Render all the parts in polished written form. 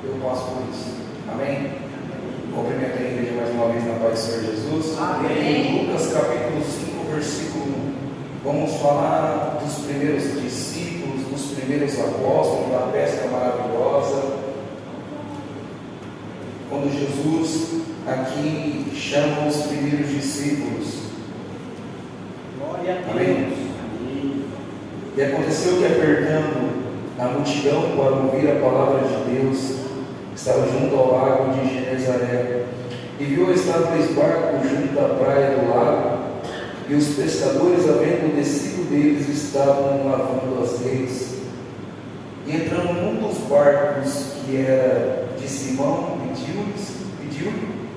eu passo por isso. Amém? Cumprimento a igreja mais uma vez na paz do Senhor Jesus. Amém. Lucas capítulo 5, versículo 1. Vamos falar dos primeiros discípulos, dos primeiros apóstolos, da pesca maravilhosa. Quando Jesus aqui chama os primeiros discípulos. Glória a Deus. Amém? E aconteceu que, apertando a multidão para ouvir a palavra de Deus, estava junto ao lago de Genezaré, e viu estar 2 barcos junto à praia do lago, e os pescadores, havendo descido deles, estavam lavando as redes. E entrando num dos barcos, que era de Simão, pediu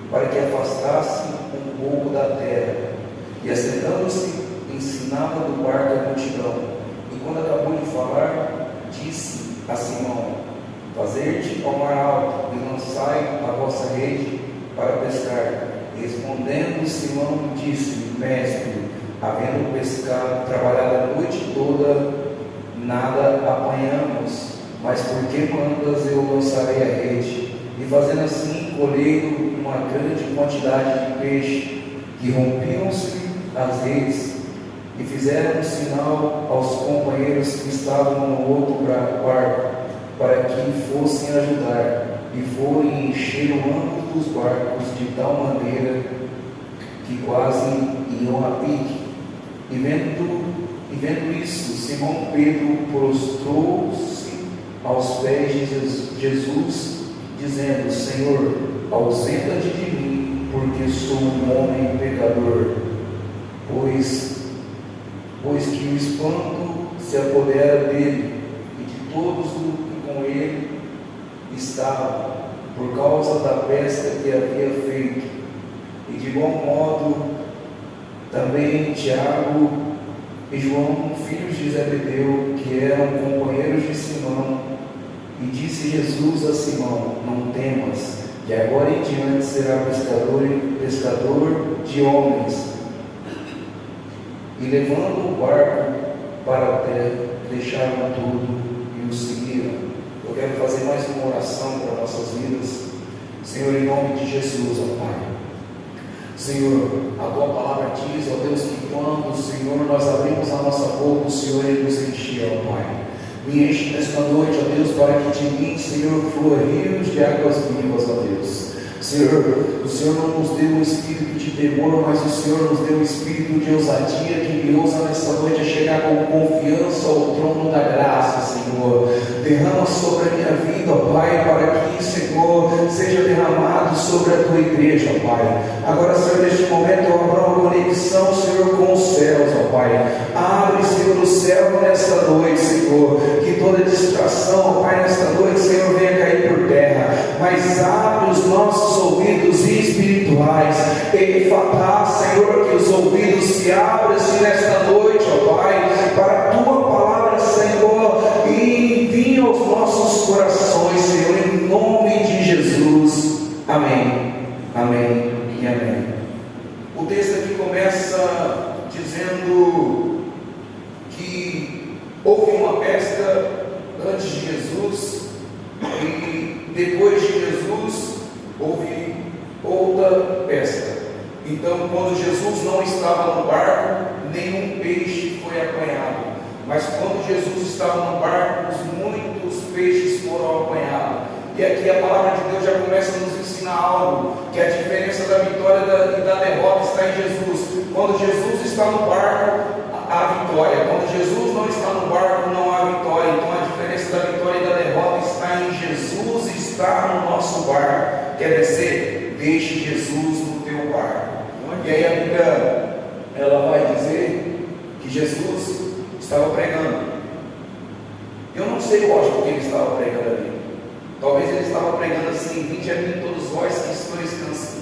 para que afastasse um pouco da terra, e assentando-se, ensinava do barco a multidão. E quando acabou de falar, disse a Simão: Fazer-te ao mar alto, e lançai a vossa rede para pescar. Respondendo Simão, disse: Mestre, havendo pescado, trabalhado a noite toda, nada apanhamos, mas porque mandas, eu lançarei a rede. E fazendo assim, colheram uma grande quantidade de peixe, que rompiam-se as redes, e fizeram um sinal aos companheiros que estavam no outro barco, para que fossem ajudar, e foram e encheram ambos dos barcos de tal maneira que quase iam a pique. E vendo isso, Simão Pedro prostrou-se aos pés de Jesus, dizendo: Senhor, ausenta-te de mim, porque sou um homem pecador. Pois que o espanto se apodera dele e de todos os que com ele estavam, por causa da pesca que havia feito. E de igual modo também Tiago e João, filhos de Zebedeu, que eram companheiros de Simão. E disse Jesus a Simão: Não temas, de agora em diante será pescador de homens. E levando o barco para a terra, deixaram tudo e o seguiram. Eu quero fazer mais uma oração para nossas vidas. Senhor, em nome de Jesus, ó Pai. Senhor, a Tua palavra diz, ó Deus, que quando, Senhor, nós abrimos a nossa boca, o Senhor Ele nos enchia, ó Pai. Me enche nesta noite, ó Deus, para que de mim, Senhor, flua rios de águas vivas, ó Deus. Senhor, o Senhor não nos deu um espírito de temor, mas o Senhor nos deu um espírito de ousadia, que me ousa nesta noite a chegar com confiança ao trono da graça, Senhor. Derrama sobre a minha vida, ó Pai, para que, Senhor, seja derramado sobre a Tua igreja, ó Pai. Agora, Senhor, neste momento eu abro uma conexão, Senhor, com os céus, ó Pai. Abre, Senhor, o céu nesta noite, Senhor, que toda distração, ó Pai, nesta noite, Senhor, venha cair por terra, mas abre os nossos ouvidos espirituais, efatá, Senhor, que os ouvidos se abram-se nesta noite, ó Pai, para a Tua palavra, Senhor, e envie aos nossos corações, Senhor, em nome de Jesus. Amém, amém e amém. O texto aqui começa dizendo que houve uma pesca antes de Jesus, e depois de Jesus houve outra pesca. Então, quando Jesus não estava no barco, nenhum peixe foi apanhado, mas quando Jesus estava no barco, muitos peixes foram apanhados. E aqui a palavra de Deus já começa a nos ensinar algo, que a diferença da vitória e da derrota está em Jesus. Quando Jesus está no barco, há vitória. Quando Jesus não está no barco, não há vitória. Então a diferença da vitória e da derrota está em Jesus estar no nosso barco. Quer dizer, deixe Jesus no teu barco. E aí a Bíblia, ela vai dizer que Jesus estava pregando. Eu não sei, lógico, o que ele estava pregando ali. Talvez ele estava pregando assim: vinde a mim todos vós que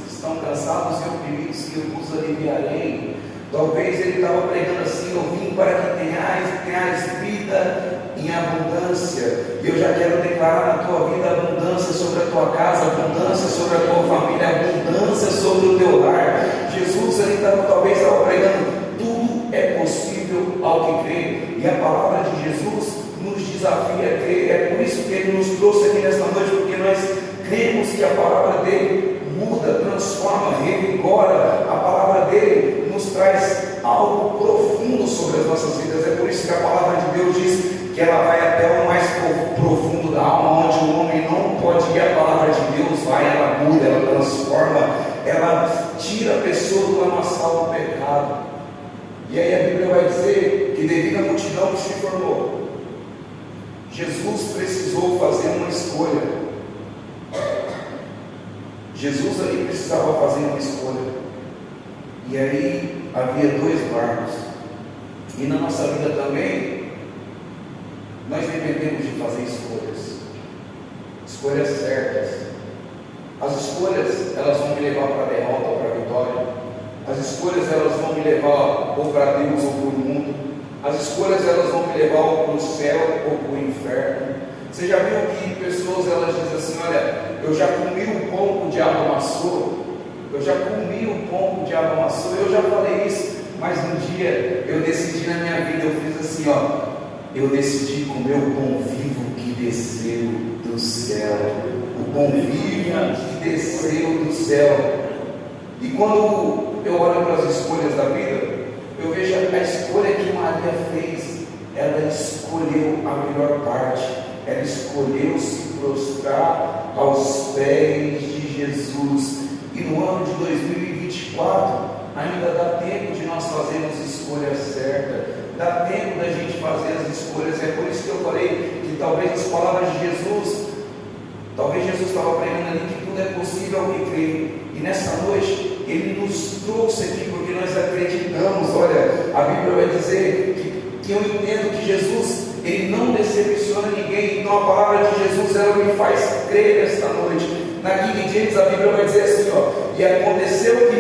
estão cansados e oprimidos, que eu vos aliviarei. Talvez ele estava pregando assim: eu vim para que tenhais vida em abundância. E eu já quero declarar na tua vida abundância sobre a tua casa, abundância sobre a tua família, abundância sobre o teu lar. Jesus ele talvez estava pregando: tudo é possível ao que crê. E a palavra de Jesus nos desafia a crer. É por isso que Ele nos trouxe aqui nesta noite, porque nós dele muda, transforma, revigora. A palavra dele nos traz algo profundo sobre as nossas vidas. É por isso que a palavra de Deus diz que ela vai até o mais profundo da alma, onde o homem não pode ir. A palavra de Deus vai, ela muda, ela transforma, ela tira a pessoa do lamaçal do pecado. E aí a Bíblia vai dizer que devido à multidão que se formou, Jesus precisou fazer uma escolha. Jesus ali precisava fazer uma escolha. E aí havia 2 barcos. E na nossa vida também, nós dependemos de fazer escolhas certas. As escolhas, elas vão me levar para a derrota ou para a vitória. As escolhas, elas vão me levar ou para Deus ou para o mundo. As escolhas, elas vão me levar ou para o céu ou para o inferno. Você já viu que pessoas, elas dizem assim: olha, eu já comi o pão que o diabo amassou, eu já comi o pão que o diabo amassou, eu já falei isso, mas um dia eu decidi na minha vida, eu fiz assim, ó, eu decidi comer o pão vivo que desceu do céu, o pão vivo que desceu do céu. E quando eu olho para as escolhas da vida, eu vejo a escolha que Maria fez. Ela escolheu a melhor parte, ela escolheu se prostrar aos pés de Jesus. E no ano de 2024 ainda dá tempo de nós fazermos escolhas certas, dá tempo da gente fazer as escolhas. É por isso que eu falei que talvez as palavras de Jesus, talvez Jesus estava pregando ali que tudo é possível ao que crê. E nessa noite Ele nos trouxe aqui porque nós acreditamos. Olha, a Bíblia vai dizer que eu entendo que Jesus, Ele não decepciona ninguém. Então a palavra de Jesus, ela me faz crer esta noite. Na King James a Bíblia vai dizer assim, ó: e aconteceu que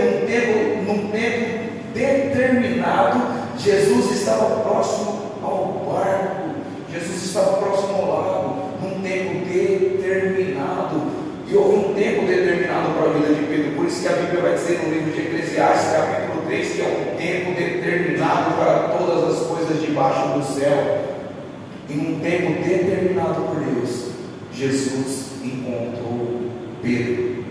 num tempo determinado, Jesus estava próximo ao barco, Jesus estava próximo ao lago, num tempo determinado. E houve um tempo determinado para a vida de Pedro. Por isso que a Bíblia vai dizer no livro de Eclesiastes, capítulo 3, que é um tempo determinado para todas as coisas debaixo do céu. E num tempo determinado por Deus, Jesus encontrou Pedro.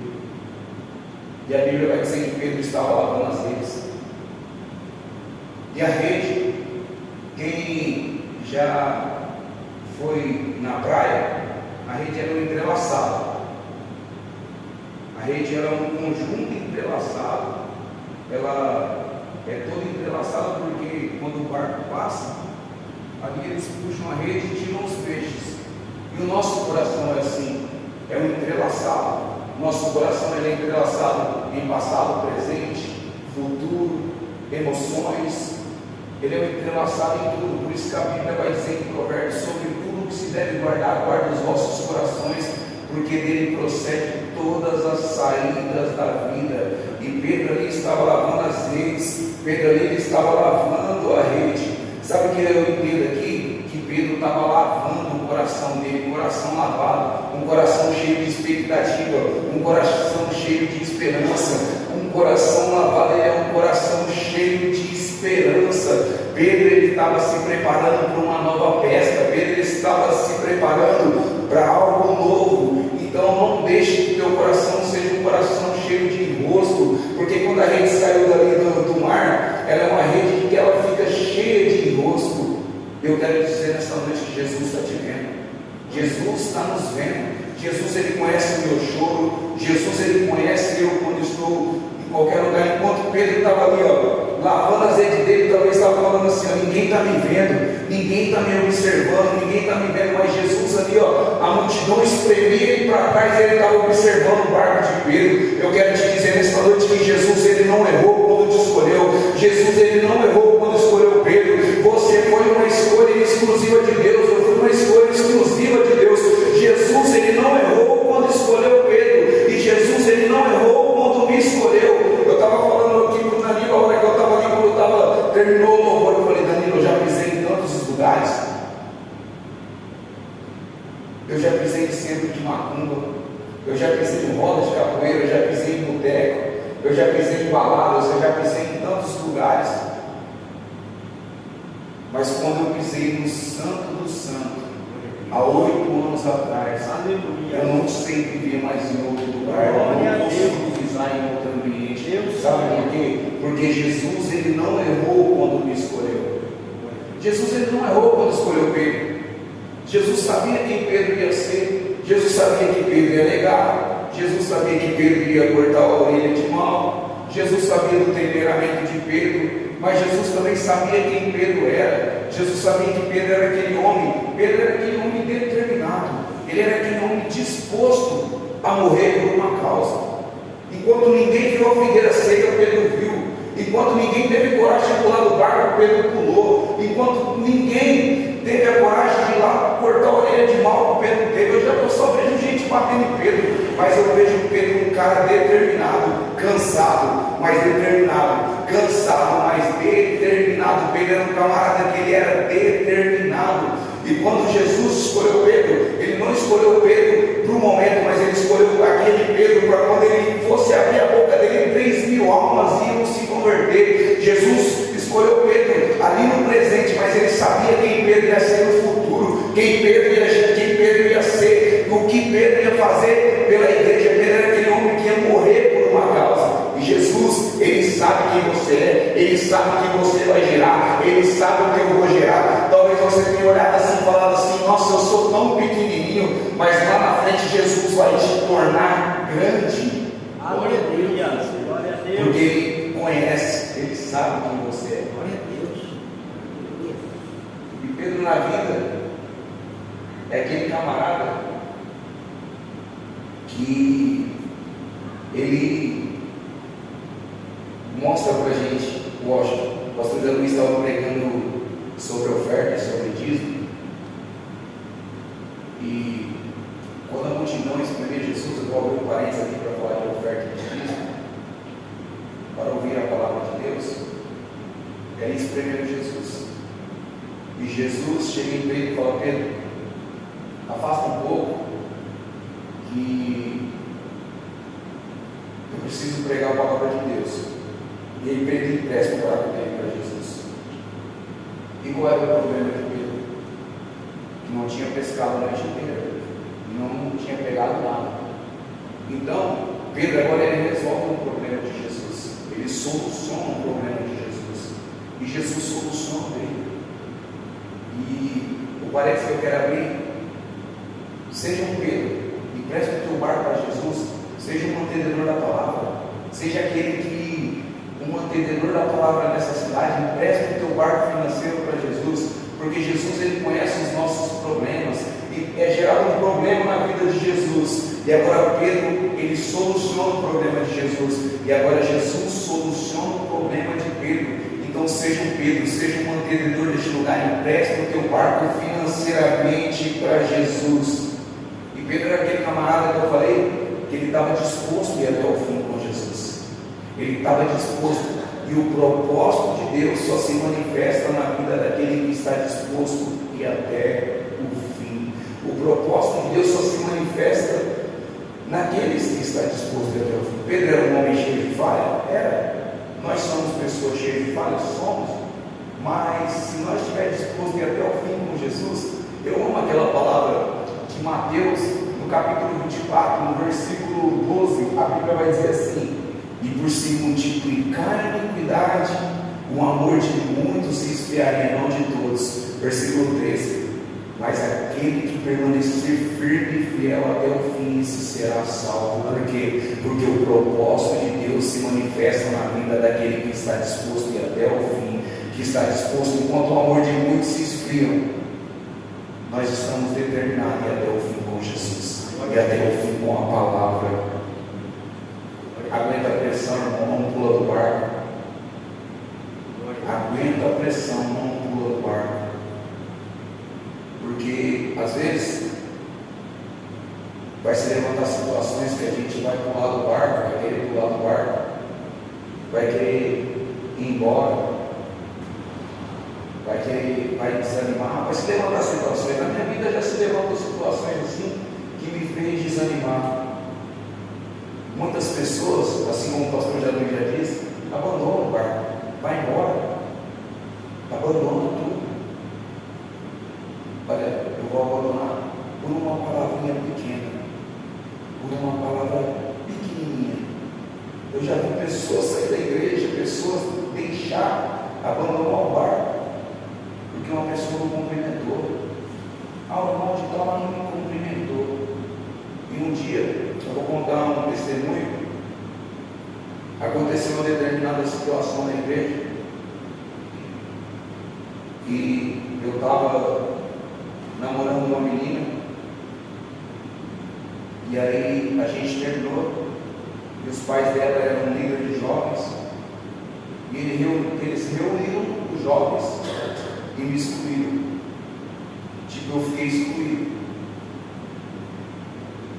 E a Bíblia vai dizer que Pedro estava lavando as redes. E a rede, quem já foi na praia, a rede era entrelaçada. A rede era um conjunto entrelaçado. Ela é toda entrelaçada porque quando o barco passa, ali eles puxam a rede e tiram os peixes. E o nosso coração é assim, é um entrelaçado. Nosso coração é entrelaçado em passado, presente, futuro, emoções. Ele é um entrelaçado em tudo. Por isso que a Bíblia vai dizer em Provérbios: sobre tudo que se deve guardar, guarda os vossos corações, porque dele procede todas as saídas da vida. E Pedro ali estava lavando as redes. Pedro ali estava lavando a rede. Sabe o que eu entendo aqui? Que Pedro estava lavando o coração dele, um coração lavado, um coração cheio de expectativa, um coração cheio de esperança. Um coração lavado, ele é um coração cheio de esperança. Pedro, ele estava se preparando para uma nova pesca. Pedro, ele estava se preparando para algo novo. Então não deixe que teu coração seja um coração cheio de enrosco, porque quando a rede saiu dali do mar, ela é uma rede que ela fica cheia de enrosco. Eu quero dizer nesta noite que Jesus está te vendo. Jesus está nos vendo. Jesus, Ele conhece o meu choro. Jesus, Ele conhece eu quando estou em qualquer lugar. Enquanto Pedro estava ali, ó, lavando as redes dele, talvez estava falando assim, ó: ninguém está me vendo, ninguém está me observando, ninguém está me vendo. Mas Jesus ali, ó, a multidão espremia e para trás ele estava observando o barco de Pedro. Eu quero te dizer nesta noite que Jesus, Ele não errou quando te escolheu. Jesus, Ele não errou quando escolheu Pedro. Você foi uma escolha exclusiva de Deus. Eu fui uma escolha exclusiva de Deus. Jesus, Ele não errou quando escolheu Pedro. E Jesus, Ele não errou quando me escolheu. Eu estava falando aqui para o Danilo, a hora que eu estava ali, quando terminou o louvor, eu falei: Danilo, eu já pisei em tantos lugares. Eu já pisei em centro de macumba, eu já pisei em roda de capoeira, eu já pisei em boteco, eu já pisei em baladas, eu já pisei em tantos lugares. Mas quando eu pisei no Santo do Santo, há 8 anos atrás, Aleluia. eu não sei viver mais em outro lugar, eu Glória a não Deus. consigo pisar em outro ambiente. Deus Sabe sabe. por quê? Porque Jesus, ele não errou quando me escolheu. Jesus, ele não errou quando escolheu Pedro. Jesus sabia quem Pedro ia ser. Jesus sabia que Pedro ia negar. Jesus sabia que Pedro ia cortar a orelha de mal. Jesus sabia do temperamento de Pedro. Mas Jesus também sabia quem Pedro era. Jesus sabia que Pedro era aquele homem. Pedro era aquele homem determinado. Ele era aquele homem disposto a morrer por uma causa. Enquanto ninguém viu a figueira seca, Pedro viu. Enquanto ninguém teve coragem de pular do barco, Pedro pulou. Enquanto ninguém teve a coragem de ir lá cortar a orelha de mal, Pedro teve. Eu só vejo gente batendo em Pedro, mas eu vejo Pedro um cara determinado, cansado, mas determinado, cansado, mas determinado. Pedro era um camarada que ele era determinado. E quando Jesus escolheu Pedro, ele não escolheu Pedro para o momento, mas ele escolheu aquele Pedro para quando ele fosse abrir a boca dele, 3.000 almas iam se converter. Jesus escolheu Pedro ali no presente, mas ele sabia quem Pedro ia ser no futuro, quem Pedro ia ser, o que Pedro ia fazer pela igreja. Pedro era aquele homem que ia morrer por uma causa. E Jesus, ele sabe quem você é, ele sabe que você vai gerar, ele sabe o que eu vou gerar. Talvez você tenha olhado assim, falado assim: nossa, eu sou tão pequenininho, mas lá na frente Jesus vai te tornar grande. Aleluia. Glória a Deus. Porque ele conhece, ele sabe quem você é. Glória a Deus. E Pedro na vida é aquele camarada que ele mostra pra gente, lógico, o pastor Zé Luiz estava pregando sobre oferta, sobre dízimo, e quando a multidão espremia Jesus, eu vou abrir um parênteses aqui para falar de oferta e de dízimo, para ouvir a palavra de Deus, ela espremeu Jesus, e Jesus chega em Pedro e fala: Pedro, afasta um pouco, que eu preciso pregar a palavra de Deus. E aí Pedro empresta o barco dele para Jesus. E qual era o problema de Pedro? Que não tinha pescado a noite inteira, não tinha pegado nada. Então, Pedro agora ele resolve um problema de Jesus, ele soluciona um problema de Jesus, e Jesus soluciona ele. E o parênteses que eu quero abrir: seja um Pedro, empresta o teu barco para Jesus, seja um mantedor da palavra, seja aquele que, um mantedor da palavra nessa cidade, empresta o teu barco financeiro para Jesus, porque Jesus, ele conhece os nossos problemas, e é gerado um problema na vida de Jesus, e agora Pedro, ele soluciona o problema de Jesus, e agora Jesus soluciona o problema de Pedro. Então seja um Pedro, seja um mantedor deste lugar, empresta o teu barco financeiramente para Jesus. E Pedro era aquele camarada que eu falei, que ele estava disposto a ir até o fim com Jesus. Ele estava disposto, e o propósito de Deus só se manifesta na vida daquele que está disposto a ir até o fim. O propósito de Deus só se manifesta naqueles que estão dispostos a ir até o fim. Pedro era um homem cheio de falha? Era. Nós somos pessoas cheias de falha? Somos. Mas se nós estivermos dispostos a ir até o fim com Jesus, eu amo aquela palavra de Mateus, no capítulo 24, no versículo 12, a Bíblia vai dizer assim: e por se multiplicar a iniquidade, o amor de muitos se esfriaria, não de todos. Versículo 13: mas aquele que permanecer firme e fiel até o fim, esse será salvo. Por quê? Porque o propósito de Deus se manifesta na vida daquele que está disposto a ir até o fim, que está disposto, enquanto o amor de muitos se esfria, nós estamos determinados a ir até o fim com Jesus, e até o fim com a palavra. Aguenta a pressão, irmão, não pula do barco. Aguenta a pressão, não pula do barco. Porque às vezes vai se levantar situações que a gente vai pular do barco, vai querer pular do barco, vai querer ir embora, vai desanimar, vai se levantar situações. Na minha vida já se levantou situações assim que me fez desanimar. Muitas pessoas, assim como o pastor já disse, abandonam o barco, vai embora, abandona tudo. Olha, eu vou abandonar por uma palavra pequenininha. Eu já vi pessoas sair da igreja, pessoas deixar, abandonar o barco, porque uma pessoa não cumprimentou. O irmão de tal não me cumprimentou. E um dia, eu vou contar um testemunho. Aconteceu uma determinada situação na igreja. E eu estava namorando uma menina. E aí a gente terminou. E os pais dela eram líderes de jovens. E eles reuniram os jovens e me excluíram. Tipo, eu fiquei excluído.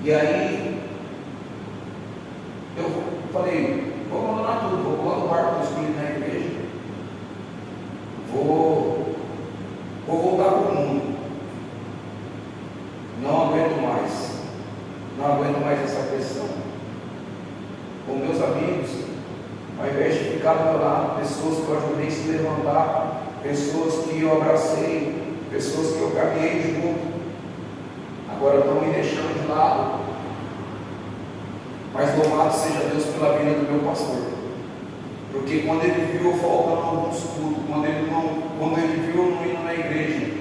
E aí eu falei, vou abandonar tudo, vou pular o barco, estou excluído na igreja. Vou voltar para o mundo. Não aguento mais. Não aguento mais essa pressão. Com meus amigos, ao invés de ficar do meu lado, pessoas que eu ajudei a se levantar, pessoas que eu abracei, pessoas que eu caminhei junto, agora estão me deixando de lado. Mas louvado seja Deus pela vida do meu pastor, porque quando ele viu eu faltando alguns cultos, quando ele viu eu não indo na igreja,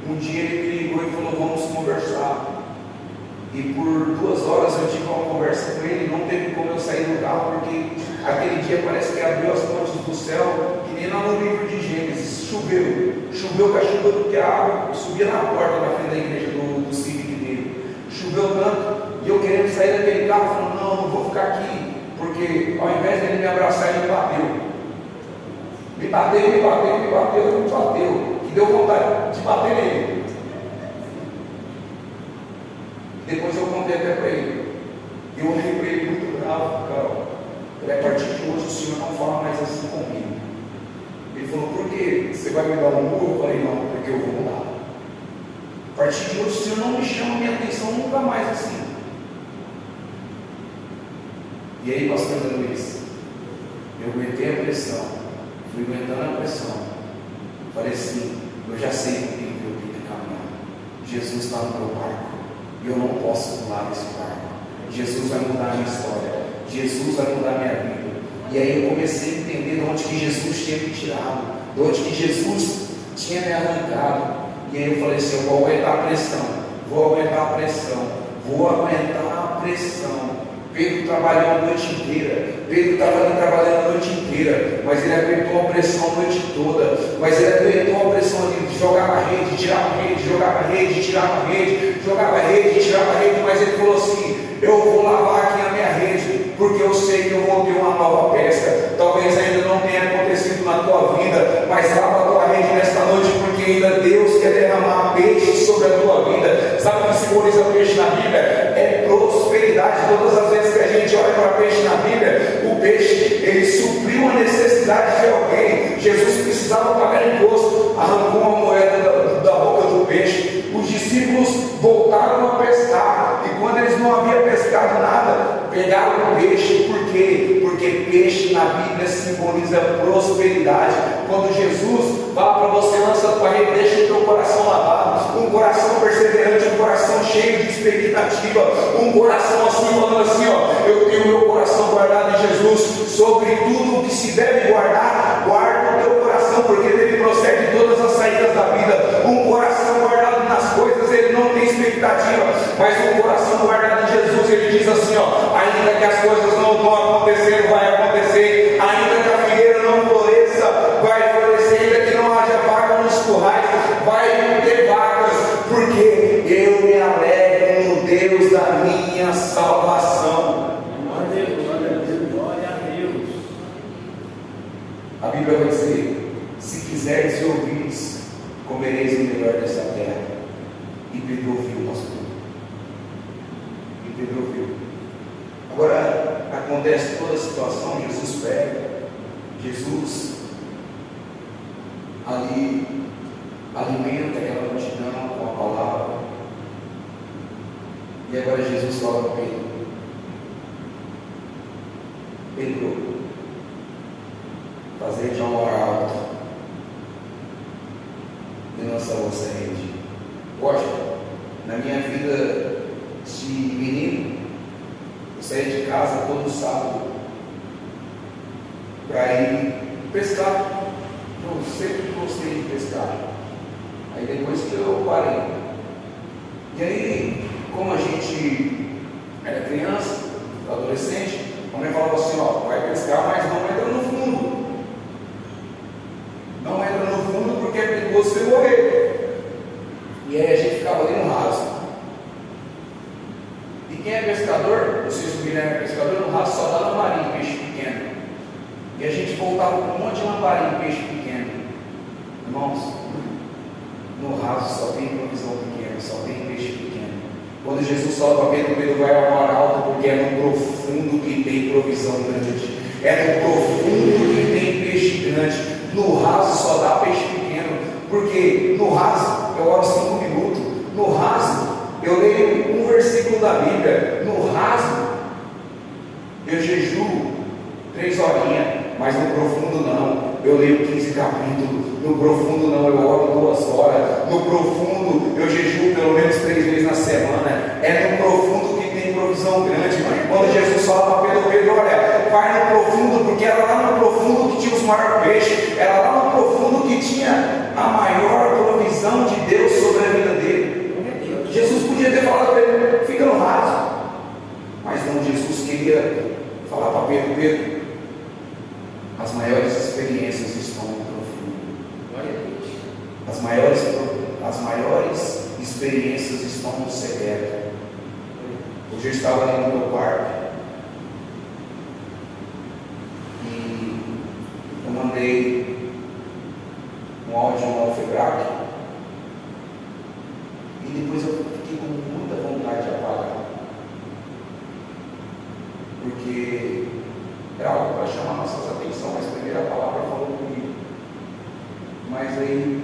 um dia ele me ligou e falou, vamos conversar. E por 2 horas eu tive uma conversa com ele. Não teve como eu sair do carro, porque aquele dia parece que abriu as portas do céu, que nem lá no livro de Gênesis. Choveu que a água subia na porta da frente da igreja do Civic dele. Choveu tanto, e eu querendo sair daquele carro, falando, não vou ficar aqui, porque ao invés dele me abraçar, ele me bateu. Me bateu, que deu vontade de bater nele. Depois eu contei até para ele. Eu olhei para ele muito bravo, Carol. A partir de hoje o senhor não fala mais assim comigo. Ele falou, por quê? Você vai me dar um murro? Eu falei, não, porque eu vou mudar. A partir de hoje o senhor não me chama minha atenção nunca mais assim. E aí, pastor Luiz, eu aguentei a pressão, fui aguentando a pressão. Falei assim, eu já sei com quem eu tenho que caminhar. Jesus está no meu barco. E eu não posso pular desse barco. Jesus vai mudar a minha história. Jesus vai mudar a minha vida. E aí eu comecei a entender de onde que Jesus tinha me tirado, de onde que Jesus tinha me arrancado. E aí eu falei assim, eu vou aguentar a pressão. Pedro trabalhou a noite inteira. Pedro estava ali trabalhando a noite inteira, mas ele aguentou a pressão a noite toda. Mas ele aguentou a pressão ali, jogava a rede, tirava a rede, jogava a rede, tirava a rede, jogava a rede, tirava a rede. Mas ele falou assim, eu vou lavar aqui a minha rede, porque eu sei que eu vou ter uma nova pesca. Talvez ainda não tenha acontecido na tua vida, mas lava a tua rede nesta noite, porque ainda Deus quer derramar peixe sobre a tua vida. Sabe o que simboliza peixe na Bíblia? É prosperidade. Todas as vezes que a gente olha para peixe na Bíblia, o peixe, ele supriu a necessidade de alguém. Jesus precisava pagar imposto, arrancou uma moeda da boca do peixe. Os discípulos voltaram a pescar, e quando eles não haviam pescado nada, pegaram o peixe. Por quê? Porque peixe na Bíblia simboliza prosperidade. Quando Jesus fala para você, lança a tua rede, deixa o teu coração lavado, um coração perseverante, um coração cheio de expectativa, um coração assim, falando assim, ó, eu tenho meu coração guardado em Jesus. Sobre tudo o que se deve guardar, guarda o teu coração, porque dele procede todas as saídas da vida. Um coração guardado nas coisas, ele não tem expectativa, mas um coração guardado em Jesus, ele diz assim, ó, ainda que as coisas não estão acontecendo, vai acontecer. Ainda que a figueira não floresça, vai florescer. Ainda que não haja vaca nos currais, vai ter vacas, porque eu me alegro no Deus da minha salvação. Glória a Deus. A Bíblia vai dizer, se quiseres e ouvires, comereis o melhor dessa terra. E Pedro ouviu, pastor. E Pedro ouviu. Agora, acontece toda a situação, Jesus pega, Jesus ali alimenta aquela multidão com a palavra. E agora Jesus fala para Pedro, Pedro, fazer de uma hora alta e lança você rede. Gosta, na minha vida de menino, saía de casa todo sábado para ir pescar. Eu sempre gostei de pescar. Aí depois que eu parei. E aí, como a gente era criança, adolescente, a mãe falava assim, ó, vai pescar, mas não entra no fundo. Não entra no fundo porque é perigoso você morrer. E aí a gente ficava ali no raso. E quem é pescador, vocês que é pescador, no raso só dá lambarim, peixe pequeno. E a gente voltava com um monte de lambarim, peixe pequeno. Irmãos, no raso só tem provisão pequena, só tem peixe pequeno. Quando Jesus fala para Pedro, Pedro vai ao mar alto, porque é no profundo que tem provisão grande. É no profundo que tem peixe grande. No raso só dá peixe pequeno, porque no raso eu oro 5 minutos. No raso eu leio um versículo da Bíblia. No raso eu jejuo 3 horinhas, mas no profundo não. Eu leio 15 capítulos. No profundo não, eu oro 2 horas. No profundo eu jejuo pelo menos 3 vezes na semana. É no profundo que tem provisão grande. Quando Jesus fala para Pedro, Pedro, olha, vai no profundo, porque era lá no profundo que tinha os maiores peixes. Era lá no profundo que tinha a maior provisão de Deus sobre a vida dele. Jesus podia ter falado para ele, fica no raso. Mas não, Jesus queria falar para Pedro, Pedro, as maiores experiências estão no profundo. As maiores experiências estão no secreto. Hoje eu estava ali no meu quarto e eu mandei um áudio ao Febrac e depois eu fiquei com muita vontade de apagar, porque era algo para chamar nossas atenções, mas a primeira palavra falou comigo. Mas aí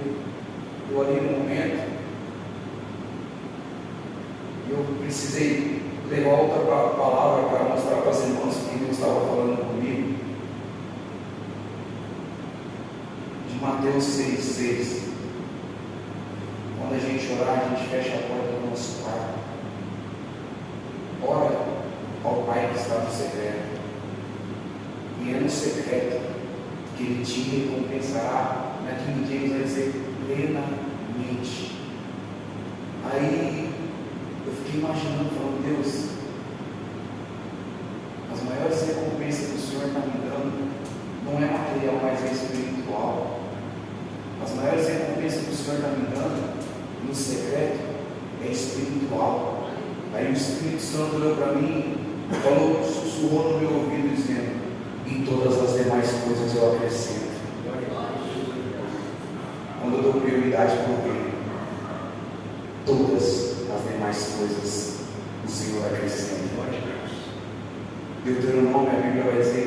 eu ali no momento eu precisei levar outra palavra para mostrar para as irmãs que Deus estava falando comigo, de Mateus 6,6. Quando a gente orar, a gente fecha a porta do nosso quarto, ora ao Pai que está no secreto, e é no secreto que Ele te recompensará. Naquele dia Ele vai dizer plenamente. Aí eu fiquei imaginando, falando, Deus, as maiores recompensas que o Senhor está me dando não é material, mas é espiritual. As maiores recompensas que o Senhor está me dando no secreto é espiritual. Aí o Espírito Santo olhou para mim, falou, sussurrou no meu ouvido dizendo, em todas as demais coisas eu acrescento. Quando eu dou prioridade para o Reino, todas as demais coisas o Senhor acrescenta. Deuteronômio, a Bíblia vai dizer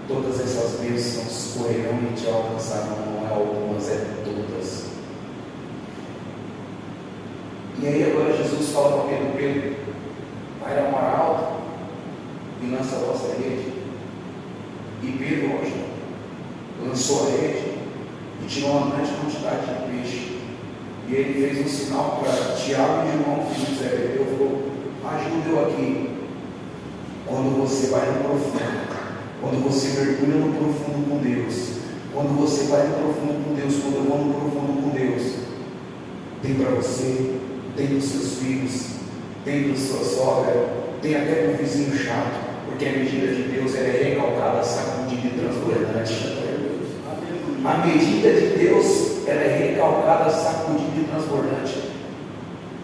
que todas essas bênçãos correrão e te alcançarão, não é algumas, é todas. E aí agora Jesus fala para Pedro, Pedro, vai ao mar alto e lança a vossa rede. E Pedro hoje lançou a rede e tirou uma grande quantidade de peixe. E ele fez um sinal para Tiago e João, filho de Zebedeu, falou, ajuda eu aqui. Quando você vai no profundo, quando você mergulha no profundo com Deus, quando você vai no profundo com Deus, quando eu vou no profundo com Deus, tem para você, tem para os seus filhos, tem para a sua sogra, tem até para o vizinho chato, porque a medida de Deus ela é recalcada, sacudida e transbordante. A medida de Deus ela é recalcada, sacudida e transbordante.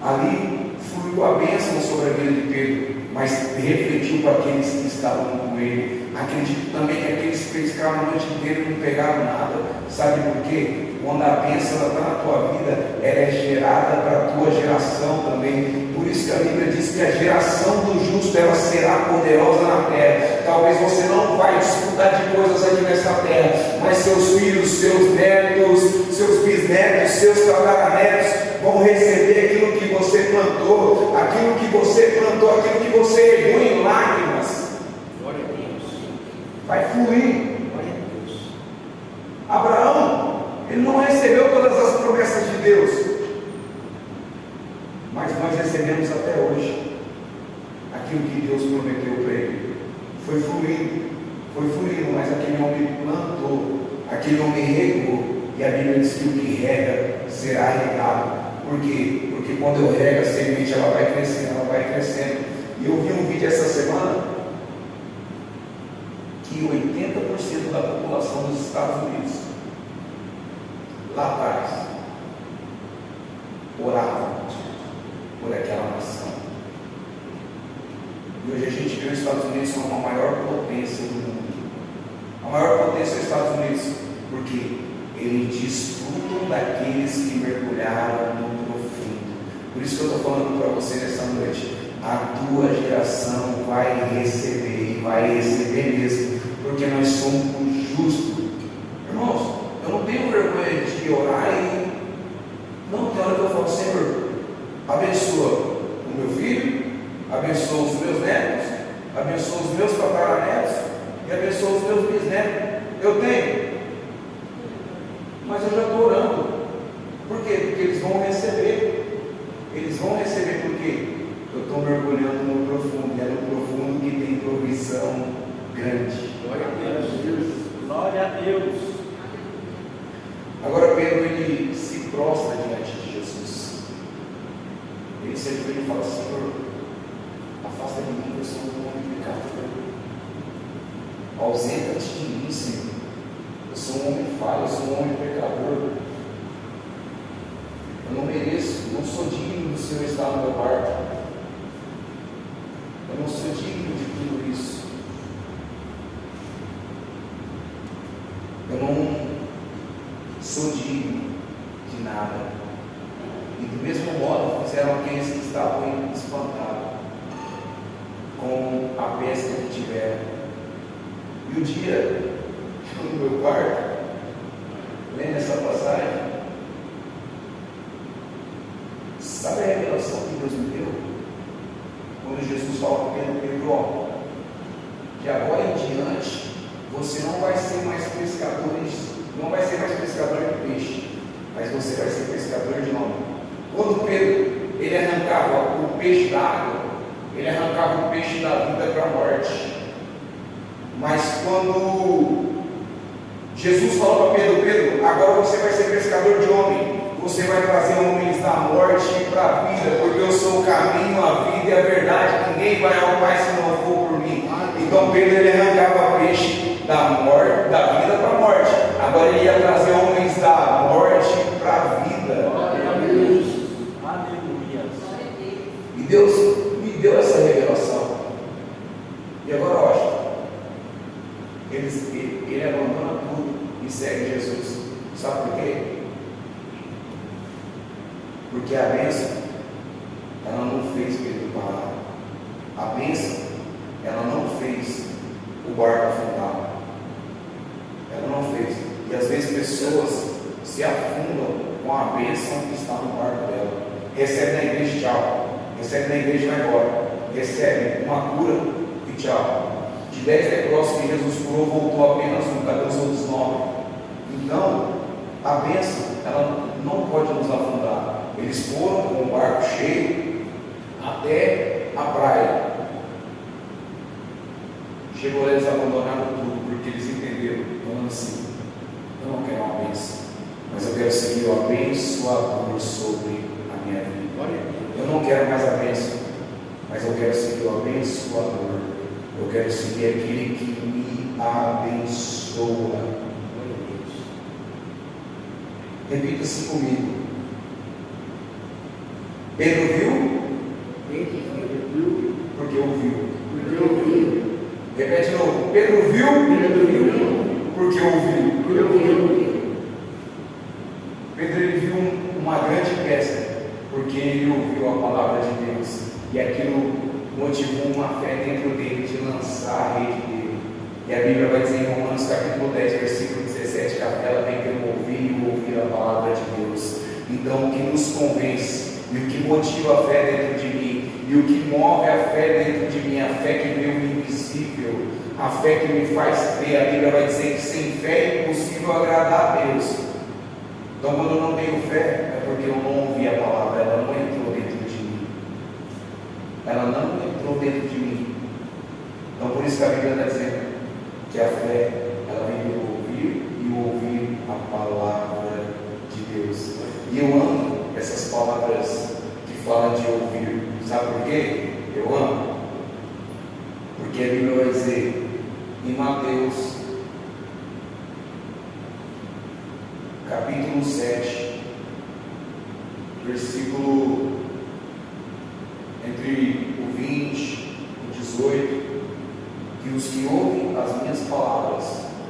Ali fluiu a bênção sobre a vida de Pedro, mas refletiu para aqueles que estavam com ele. Acredito também que aqueles que pescaram a noite inteira e não pegaram nada. Sabe por quê? Quando a bênção está na tua vida, ela é gerada para a tua geração também. Por isso que a Bíblia diz que a geração do justo ela será poderosa na terra. Talvez você não vai desfrutar de coisas aqui nessa terra, mas seus filhos, seus netos, seus bisnetos, seus tataranetos vão receber aquilo que você plantou, aquilo que você regou em lágrimas. Glória a Deus. Vai fluir. Abraão, ele não recebeu todas as promessas de Deus, mas nós recebemos até hoje aquilo que Deus prometeu para ele. Foi fluindo, mas aquele homem plantou, aquele homem regou, e a Bíblia diz que o que rega será regado. Por quê? Porque quando eu rego a semente, ela vai crescendo, ela vai crescendo. E eu vi um vídeo essa semana que 80% da população dos Estados Unidos, lá atrás, orava por aquela nação. E hoje a gente vê os Estados Unidos como a maior potência do mundo. A maior potência dos Estados Unidos, porque eles desfrutam daqueles que mergulharam no profundo. Por isso que eu estou falando para você nessa noite. A tua geração vai receber, e vai receber mesmo, porque nós somos justos. Irmãos, eu não tenho vergonha de orar e não, tem hora que eu falo, Senhor, abençoa o meu filho, abençoa os meus netos, abençoa os meus tataranetos e abençoa os meus bisnetos. Eu tenho, mas eu já estou orando. Por quê? Porque eles vão receber. Eles vão receber porque eu estou mergulhando no profundo, e é no profundo que tem provisão grande. Glória a Deus. Glória a Deus. Agora Pedro, ele se prostra diante de Jesus. Ele se ajoelha e fala, Senhor, afasta de mim, eu sou um homem pecador. Ausenta-te de mim, Senhor. Eu sou um homem falho, eu sou um homem pecador. Eu não mereço, não sou digno do Senhor estar no meu quarto. Eu não sou digno de tudo isso. Eu não sou digno de nada. E do mesmo modo fizeram aqueles que estavam espantados com a pesca que tiveram. E o dia, no meu quarto, lendo essa passagem, sabe a revelação que Deus me deu? Quando Jesus fala para Pedro, ó, que agora em diante você não vai ser mais pescador de peixe, mas você vai ser pescador de homem. Quando Pedro, ele arrancava o peixe da água, ele arrancava o peixe da vida para a morte. Mas quando Jesus falou para Pedro, Pedro, agora você vai ser pescador de homem, você vai trazer homens da morte para a vida, porque eu sou o caminho, a vida e a verdade, ninguém vai ao Pai se não for por mim. Então Pedro, ele arrancava peixe da morte, da vida para a morte, agora ele ia trazer homens da morte para a vida. Glória a Deus. Aleluia. E Deus me deu essa revelação. E agora, ó, ele abandona tudo e segue Jesus. Sabe por quê? Porque a bênção, ela não fez Pedro parar. A bênção, ela não fez o barco afundar. Ela não fez. E às vezes pessoas se afundam com a bênção que está no barco dela. Recebe na igreja, tchau. Recebe na igreja e vai embora. Recebe uma cura e tchau. De 10 leprosos que Jesus curou, voltou apenas um, cadê os outros 9? Então, a bênção, ela não pode nos afundar. Eles foram com o barco cheio até a praia. Chegou lá, eles abandonaram tudo, porque eles entenderam, falando assim, eu não quero uma bênção, mas eu quero seguir o abençoador sobre a minha vida. Eu não quero mais a bênção, mas eu quero seguir o abençoador. Eu quero seguir aquele que me abençoa. Repita assim comigo. Pedro viu? Porque ouviu. Repete de novo. Pedro viu? Porque ouviu. Pedro, ele viu uma grande pesca, porque ele ouviu a palavra de Deus, e aquilo motivou uma fé dentro dele de lançar a rede dele. E a Bíblia vai dizer em Romanos capítulo 10, versículo 17, que a fé ela vem pelo ouvir e ouvir a palavra de Deus. Então, o que nos convence e o que motiva a fé dentro de mim, e o que move a fé dentro de mim, a fé que vê o invisível, a fé que me faz crer. A Bíblia vai dizer que sem fé é impossível agradar a Deus. Então, quando eu não tenho fé, é porque eu não ouvi a palavra, ela não entrou dentro de mim. Ela não entrou dentro de mim. isso que a Bíblia está dizendo que a fé, ela vem do ouvir e ouvir a palavra de Deus. E eu amo essas palavras que falam de ouvir. Sabe por quê? Eu amo. Porque a Bíblia vai dizer em Mateus, capítulo 7, versículo entre o 20 e o 18, que os que ouvem as minhas palavras,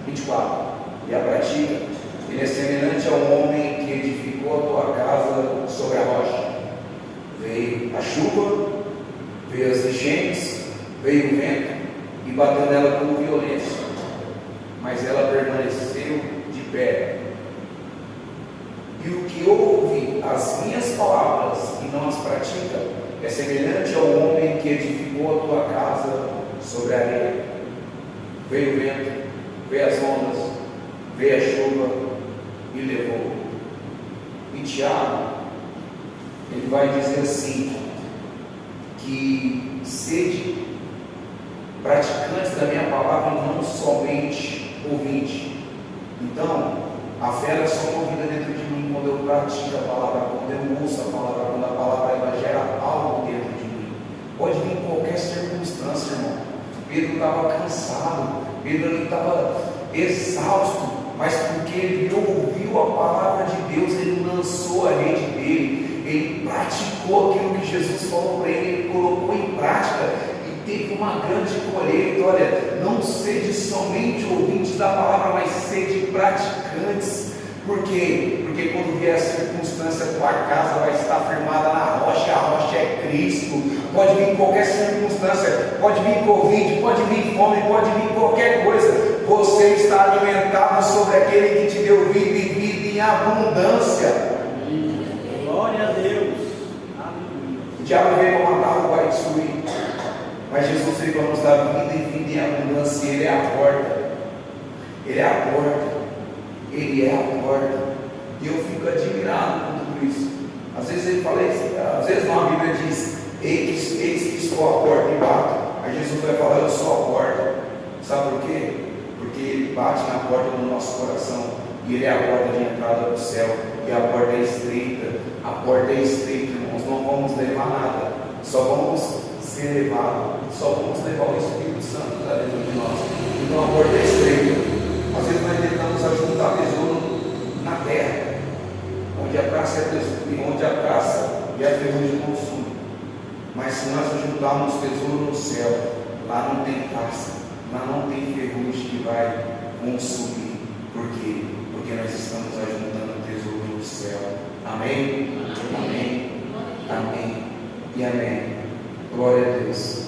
24, e a pratica, ele é semelhante a um homem que edificou a tua casa sobre a rocha. Veio a chuva, veio as enchentes, veio o vento e bateu nela com violência, mas ela permaneceu de pé. E o que ouve as minhas palavras e não as pratica é semelhante ao homem que edificou a tua casa sobre a areia. Veio o vento, veio as ondas, veio a chuva e levou. E Tiago, ele vai dizer assim, que sede praticantes da minha palavra e não somente ouvinte. Então, a fé é só movida dentro de mim quando eu pratico a palavra, quando eu ouço a palavra, quando a palavra ela gera algo dentro de mim. Pode vir em qualquer circunstância, irmão. Pedro estava cansado, Pedro estava exausto, mas porque ele ouviu a palavra de Deus, ele lançou a rede dele, ele praticou aquilo que Jesus falou para ele, ele colocou em prática e teve uma grande colheita. Olha, não sede somente ouvintes da palavra, mas sede praticantes. Por quê? Porque quando vier a circunstância, tua casa vai estar firmada na rocha, a rocha é Cristo. Pode vir qualquer circunstância, pode vir Covid, pode vir fome, pode vir qualquer coisa. Você está alimentado sobre aquele que te deu vida e vida em abundância. Glória a Deus. Aleluia. O diabo veio para matar, roubar e destruir, mas Jesus veio para nos dar vida e vida em abundância. Ele é a porta. Ele é a porta. Ele é a porta. E eu fico admirado com tudo isso. Às vezes ele fala isso, às vezes não, a Bíblia diz: eis que estou à porta e bato. Aí Jesus vai falar: eu sou a porta. Sabe por quê? Porque ele bate na porta do nosso coração. E ele é a porta de entrada do céu. E a porta é estreita. A porta é estreita, irmãos. Não vamos levar nada. Só vamos ser levados. Só vamos levar o Espírito Santo para dentro de nós. Então a porta é estreita. Às vezes nós tentamos ajuntar tesouro na terra, onde a praça é tesouro, onde a praça e a ferrugem consumem. Mas se nós ajuntarmos tesouro no céu, lá não tem praça, lá não tem ferrugem que vai consumir. Por quê? Porque nós estamos ajuntando tesouro no céu. Amém? Amém. Amém. E amém. Glória a Deus.